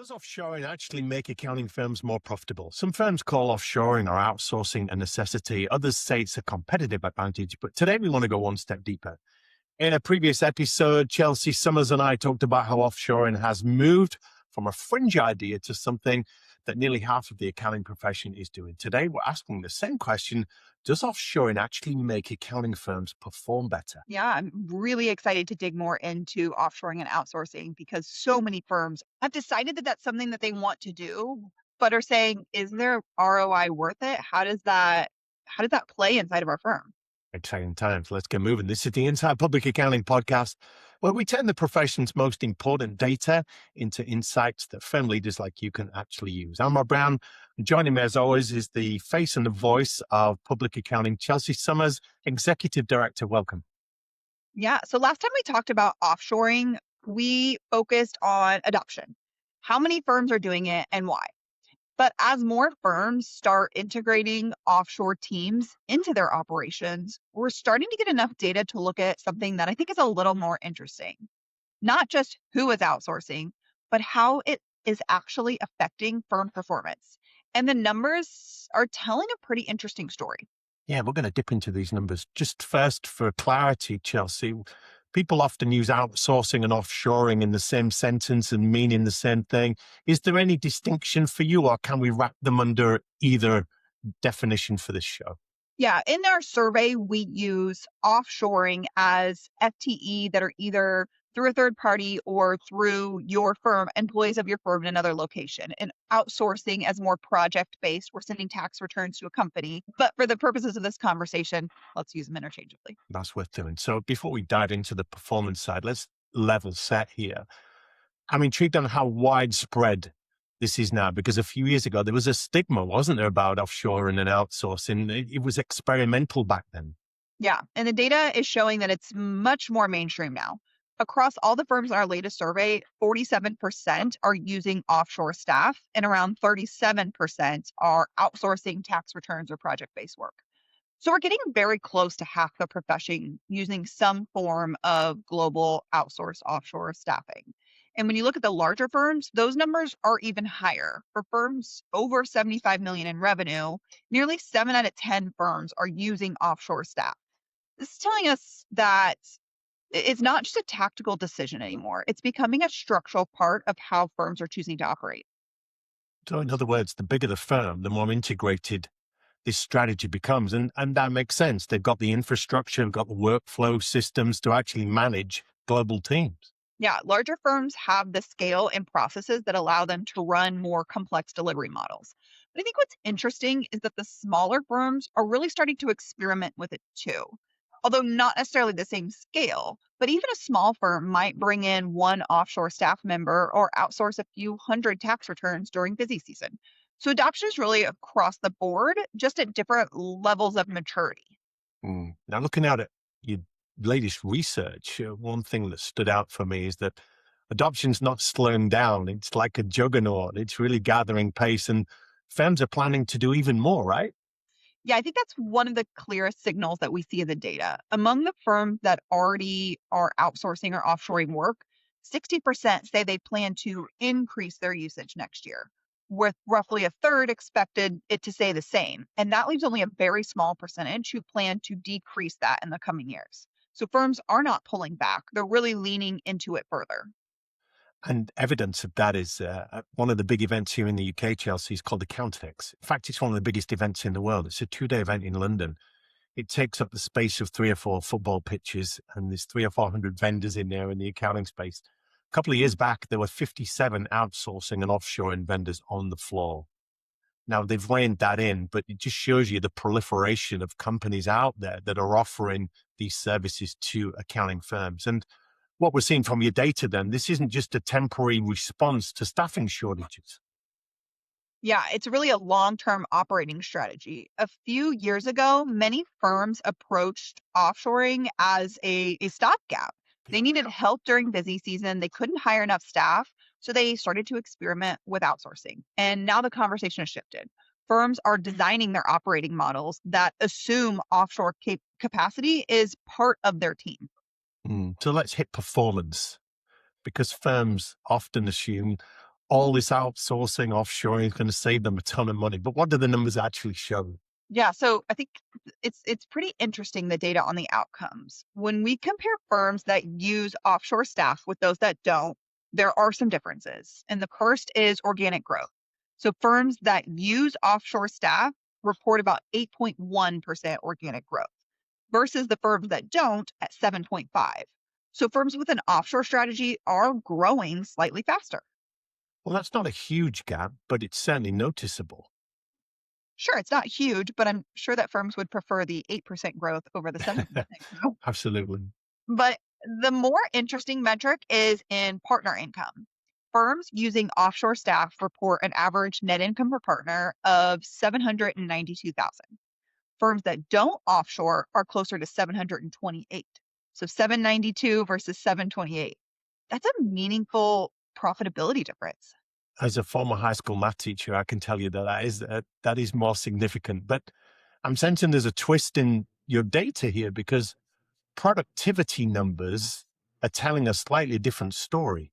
Does offshoring actually make accounting firms more profitable? Some firms call offshoring or outsourcing a necessity. Others say it's a competitive advantage. But today we want to go one step deeper. In a previous episode, Chelsea Summers and I talked about how offshoring has moved from a fringe idea to something that nearly half of the accounting profession is doing. Today, we're asking the same question. Does offshoring actually make accounting firms perform better? Yeah, I'm really excited to dig more into offshoring and outsourcing because so many firms have decided that that's something that they want to do, but are saying, is their ROI worth it? How does that play inside of our firm? Exciting times. Let's get moving. This is the Inside Public Accounting podcast, where we turn the profession's most important data into insights that firm leaders like you can actually use. I'm Rob Brown. Joining me, as always, is the face and the voice of public accounting, Chelsea Summers, Executive Director. Welcome. Yeah. So last time we talked about offshoring, we focused on adoption. How many firms are doing it and why? But as more firms start integrating offshore teams into their operations, we're starting to get enough data to look at something that I think is a little more interesting. Not just who is outsourcing, but how it is actually affecting firm performance. And the numbers are telling a pretty interesting story. Yeah, we're going to dip into these numbers. Just first, for clarity, Chelsea, people often use outsourcing and offshoring in the same sentence and meaning the same thing. Is there any distinction for you, or can we wrap them under either definition for this show? Yeah, in our survey, we use offshoring as FTE that are either through a third party or through your firm, employees of your firm in another location, and outsourcing as more project based. We're sending tax returns to a company. But for the purposes of this conversation, let's use them interchangeably. That's worth doing. So before we dive into the performance side, let's level set here. I'm intrigued on how widespread this is now, because a few years ago, there was a stigma, wasn't there, about offshoring and outsourcing? It was experimental back then. Yeah, and the data is showing that it's much more mainstream now. Across all the firms in our latest survey, 47% are using offshore staff, and around 37% are outsourcing tax returns or project based work. So we're getting very close to half the profession using some form of global outsource offshore staffing. And when you look at the larger firms, those numbers are even higher. For firms over 75 million in revenue, nearly 7 out of 10 firms are using offshore staff. This is telling us that it's not just a tactical decision anymore. It's becoming a structural part of how firms are choosing to operate. So in other words, the bigger the firm, the more integrated this strategy becomes. And that makes sense. They've got the infrastructure, they've got the workflow systems to actually manage global teams. Yeah, larger firms have the scale and processes that allow them to run more complex delivery models. But I think what's interesting is that the smaller firms are really starting to experiment with it too. Although not necessarily the same scale, but even a small firm might bring in one offshore staff member or outsource a few hundred tax returns during busy season. So adoption is really across the board, just at different levels of maturity. Now, looking out at your latest research, one thing that stood out for me is that adoption's not slowing down. It's like a juggernaut. It's really gathering pace, and firms are planning to do even more, right? Yeah, I think that's one of the clearest signals that we see in the data. Among the firms that already are outsourcing or offshoring work, 60% say they plan to increase their usage next year, with roughly a third expected it to stay the same. And that leaves only a very small percentage who plan to decrease that in the coming years. So firms are not pulling back, they're really leaning into it further. And evidence of that is one of the big events here in the UK, Chelsea, is called the Countex. In fact, it's one of the biggest events in the world. It's a 2-day event in London. It takes up the space of 3 or 4 football pitches, and there's 300 or 400 vendors in there in the accounting space. A couple of years back, there were 57 outsourcing and offshoring vendors on the floor. Now, they've reined that in, but it just shows you the proliferation of companies out there that are offering these services to accounting firms. And what we're seeing from your data then, this isn't just a temporary response to staffing shortages. Yeah, it's really a long term operating strategy. A few years ago, many firms approached offshoring as a stopgap. They needed help during busy season. They couldn't hire enough staff. So they started to experiment with outsourcing. And now the conversation has shifted. Firms are designing their operating models that assume offshore capacity is part of their team. So let's hit performance, because firms often assume all this outsourcing, offshoring is going to save them a ton of money. But what do the numbers actually show? Yeah, so I think it's pretty interesting, the data on the outcomes. When we compare firms that use offshore staff with those that don't, there are some differences. And the first is organic growth. So firms that use offshore staff report about 8.1% organic growth versus the firms that don't at 7.5. So firms with an offshore strategy are growing slightly faster. Well, that's not a huge gap, but it's certainly noticeable. Sure, it's not huge, but I'm sure that firms would prefer the 8% growth over the 7% growth. Absolutely. But the more interesting metric is in partner income. Firms using offshore staff report an average net income per partner of 792,000. Firms that don't offshore are closer to 728. So 792 versus 728. That's a meaningful profitability difference. As a former high school math teacher, I can tell you that that is more significant. But I'm sensing there's a twist in your data here because productivity numbers are telling a slightly different story.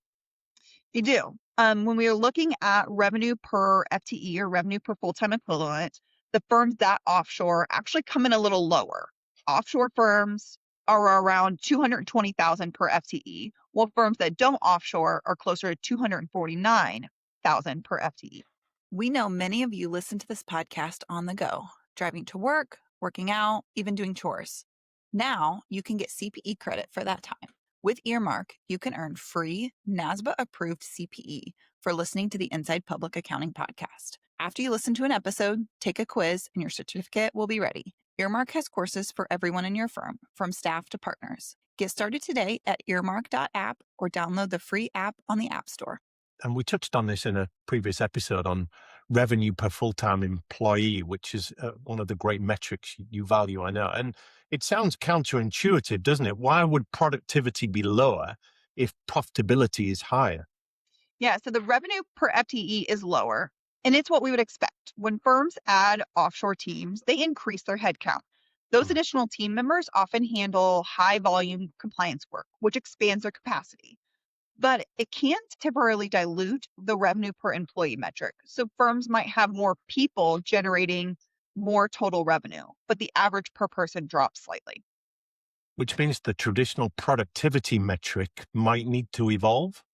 You do. When we are looking at revenue per FTE or revenue per full-time equivalent, the firms that offshore actually come in a little lower. Offshore firms are around 220,000 per FTE, while firms that don't offshore are closer to 249,000 per FTE. We know many of you listen to this podcast on the go, driving to work, working out, even doing chores. Now you can get CPE credit for that time. With Earmark, you can earn free NASBA-approved CPE for listening to the Inside Public Accounting podcast. After you listen to an episode, take a quiz, and your certificate will be ready. Earmark has courses for everyone in your firm, from staff to partners. Get started today at earmark.app or download the free app on the App Store. And we touched on this in a previous episode on revenue per full-time employee, which is one of the great metrics you value, I know. And it sounds counterintuitive, doesn't it? Why would productivity be lower if profitability is higher? Yeah, so the revenue per FTE is lower, and it's what we would expect. When firms add offshore teams, they increase their headcount. Those Mm. additional team members often handle high volume compliance work, which expands their capacity. But it can temporarily dilute the revenue per employee metric. So firms might have more people generating more total revenue, but the average per person drops slightly. Which means the traditional productivity metric might need to evolve.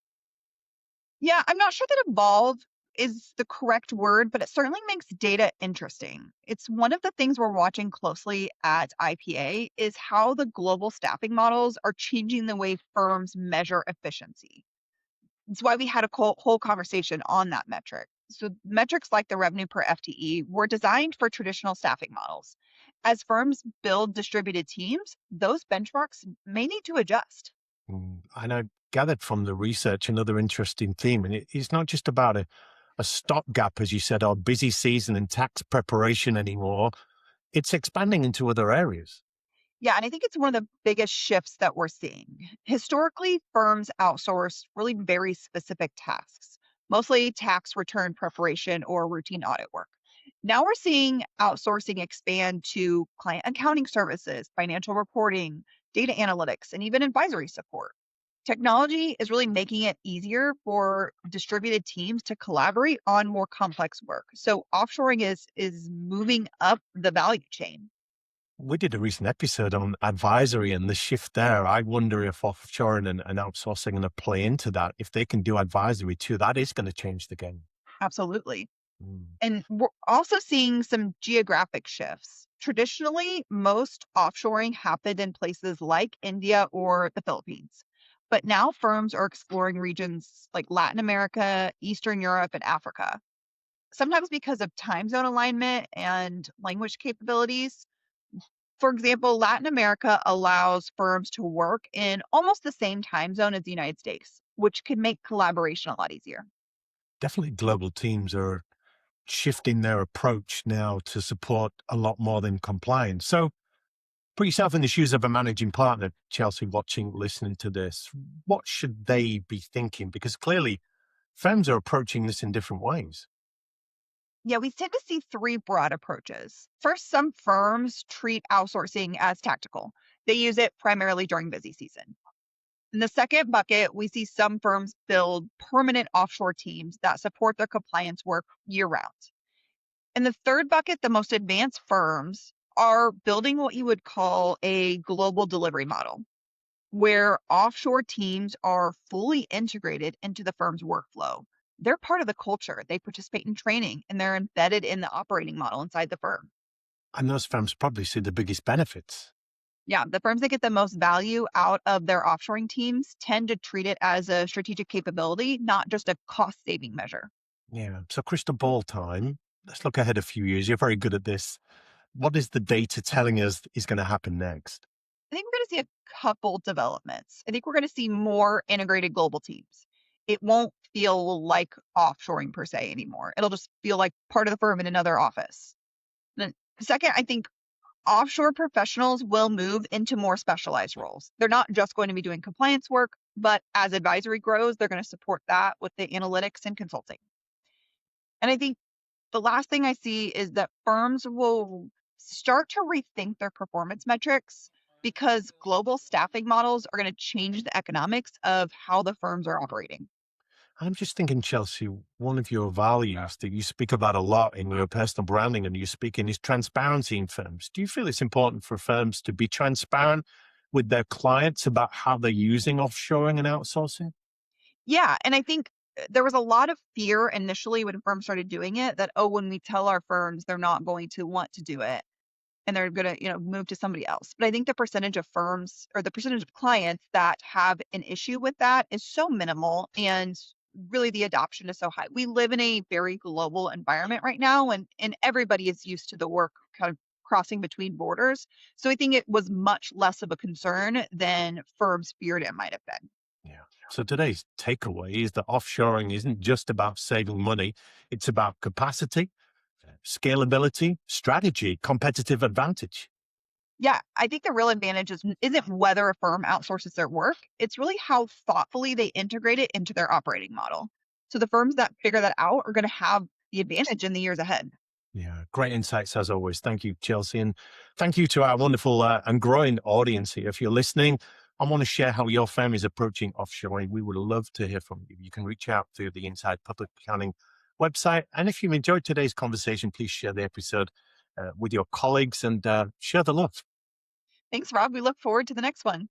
Yeah, I'm not sure that evolve is the correct word, but it certainly makes data interesting. It's one of the things we're watching closely at IPA is how the global staffing models are changing the way firms measure efficiency. That's why we had a whole conversation on that metric. So metrics like the revenue per FTE were designed for traditional staffing models. As firms build distributed teams, those benchmarks may need to adjust. And I gathered from the research another interesting theme, and it's not just about a stopgap, as you said, or busy season and tax preparation anymore. It's expanding into other areas. Yeah, and I think it's one of the biggest shifts that we're seeing. Historically, firms outsource really very specific tasks, mostly tax return preparation or routine audit work. Now we're seeing outsourcing expand to client accounting services, financial reporting, data analytics, and even advisory support. Technology is really making it easier for distributed teams to collaborate on more complex work. So offshoring is moving up the value chain. We did a recent episode on advisory and the shift there. I wonder if offshoring and outsourcing are going to play into that. If they can do advisory too, that is going to change the game. Absolutely. Mm. And we're also seeing some geographic shifts. Traditionally, most offshoring happened in places like India or the Philippines. But now firms are exploring regions like Latin America, Eastern Europe, and Africa, sometimes because of time zone alignment and language capabilities. For example, Latin America allows firms to work in almost the same time zone as the United States, which can make collaboration a lot easier. Definitely global teams are shifting their approach now to support a lot more than compliance. So put yourself in the shoes of a managing partner, Chelsea, watching, listening to this. What should they be thinking? Because clearly firms are approaching this in different ways. Yeah, we tend to see three broad approaches. First, some firms treat outsourcing as tactical. They use it primarily during busy season. In the second bucket, we see some firms build permanent offshore teams that support their compliance work year round. In the third bucket, the most advanced firms are building what you would call a global delivery model, where offshore teams are fully integrated into the firm's workflow. They're part of the culture. They participate in training and they're embedded in the operating model inside the firm. And those firms probably see the biggest benefits. Yeah, the firms that get the most value out of their offshoring teams tend to treat it as a strategic capability, not just a cost saving measure. Yeah. So crystal ball time. Let's look ahead a few years. You're very good at this. What is the data telling us is going to happen next? I think we're going to see a couple developments. I think we're going to see more integrated global teams. It won't feel like offshoring per se anymore. It'll just feel like part of the firm in another office. Then, second, I think offshore professionals will move into more specialized roles. They're not just going to be doing compliance work, but as advisory grows, they're going to support that with the analytics and consulting. And I think the last thing I see is that firms will start to rethink their performance metrics because global staffing models are going to change the economics of how the firms are operating. I'm just thinking, Chelsea, one of your values that you speak about a lot in your personal branding and you speak in is transparency in firms. Do you feel it's important for firms to be transparent with their clients about how they're using offshoring and outsourcing? Yeah. And I think there was a lot of fear initially when firms started doing it that, oh, when we tell our firms they're not going to want to do it and they're going to, move to somebody else. But I think the percentage of firms or the percentage of clients that have an issue with that is so minimal and really the adoption is so high. We live in a very global environment right now and everybody is used to the work kind of crossing between borders. So I think it was much less of a concern than firms feared it might have been. Yeah. So today's takeaway is that offshoring isn't just about saving money, it's about capacity, scalability, strategy, competitive advantage. Yeah, I think the real advantage isn't whether a firm outsources their work. It's really how thoughtfully they integrate it into their operating model. So the firms that figure that out are going to have the advantage in the years ahead. Yeah, great insights as always. Thank you, Chelsea. And thank you to our wonderful and growing audience here. If you're listening, I want to share how your firm is approaching offshoring. We would love to hear from you. You can reach out through the Inside Public Accounting website. And if you enjoyed today's conversation, please share the episode with your colleagues and share the love. Thanks, Rob. We look forward to the next one.